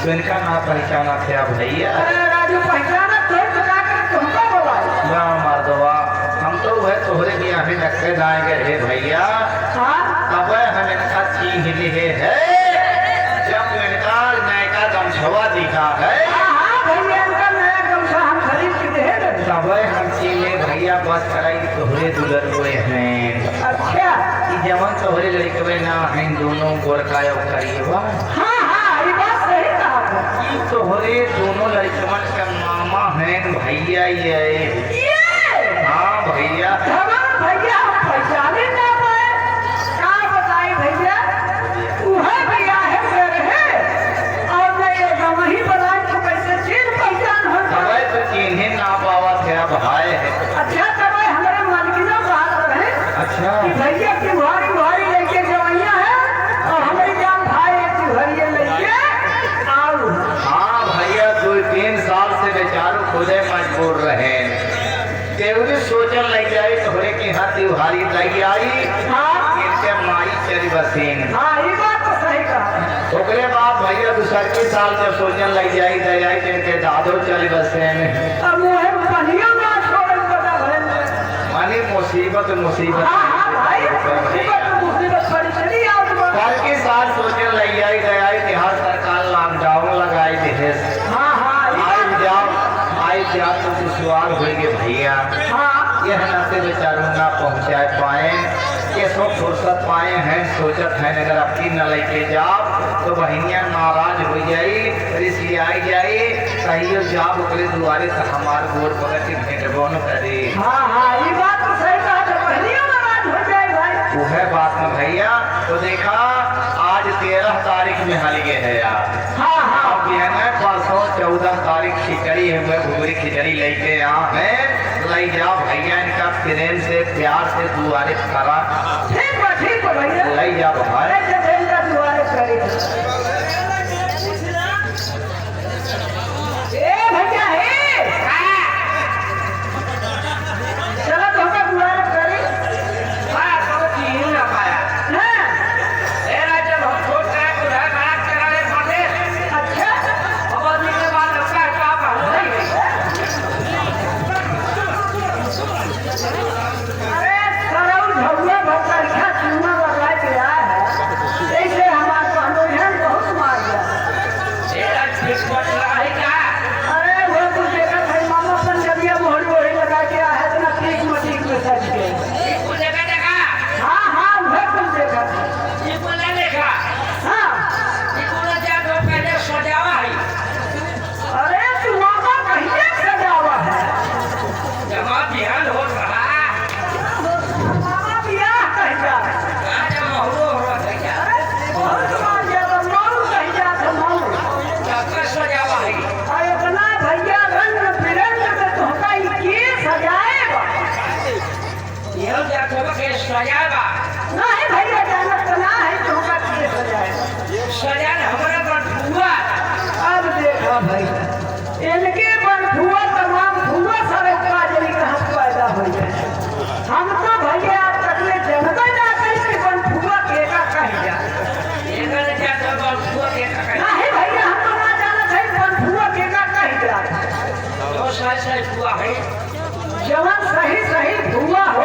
तो इनका ना पहचाना थे भैया। राजू पहचाना तो तुमको बोला ना मर्दवा हम तो वह तोहरे भी हमें नक्के जाएंगे रे भैया। अब हम इनका चीज लिए है जब इनका नया गमछवा दिखा है तब हम चीले भैया बस कराई तोहरे दुलर हुए हैं। अच्छा कि जवन तोहरे लड़के ना हैं दोनों गोरखा करिएवा। ये बात सही कहा कि तोहरे दोनों लड़कवन का मामा हैं भैया ये। हाँ भैया भैया हम पहचाने ना पाए क्या बताए भैया वह भैया है मेरे है और मैं ये वही बनाए तो कैसे चीन पहचान हो तब तो चिन्ह ना पावा थे भाई है। अच्छा तब हमारे मालकिनों बात रहे अच्छा कि भैया तिवारी भाई लेके जवैया है और हमारी जान भाई तिवारी लेके आओ। हाँ भैया 2-3 साल से बेचारों खुदे मजबूर रहे केवली सोचन लग जाए तोहरे के हाथ त्योहारी लग आई। इनके माई चली बसेन। ये बात तो सही कहा। ओकरे बाद भैया दूसर के साल जब सोचन लग जाई दयाई इनके दादो चली बसेन। अब मुझे पनिया ना छोड़ पता भले मानी मुसीबत मुसीबत भाई मुसीबत पड़ी चली आओ कल के साल सोचन लग जाई दयाई बिहार सरकार लॉकडाउन लगाई दे। आई जाओ तो दुश्वार हो गए भैया। यह न से बेचारों ना पहुँचा पाए ये सब फुर्सत पाए हैं सोचत हैं अगर अपनी न लेके जाओ तो बहनियां नाराज हो जाई रिसी आई जाए कहियो जाओ ओकरे दुआरे से हमार गोर पकड़ के भेंटबो न करे। ये बात तो सही कहा तो बहनियां नाराज हो जाए भाई। वह बात न भैया तो देखा आज 13 तारीख में हलिए है यार। अब यह है परसों 14 तारीख खिचड़ी हुए भूरी खिचड़ी लेके यहाँ है ले जाओ भैया इनका प्रेम से प्यार से दुआरे करा। ठीक है भैया ले जाओ भाई दुआरे करे भैया है चलो तो हमें दुआरे करे नहीं भैया जाना तो ना है तो सजाए हमारा बटुआ। अब देखा भैया इनके बटुआ तमाम फुआ सारे काजली कहाँ पैदा हो जाए हम तो भैया आज तक में जनता जाते कि बटुआ केका कही जाए नहीं भैया हम तो ना जाना थे बटुआ केका कही जाए। जवान सही सही फुआ हो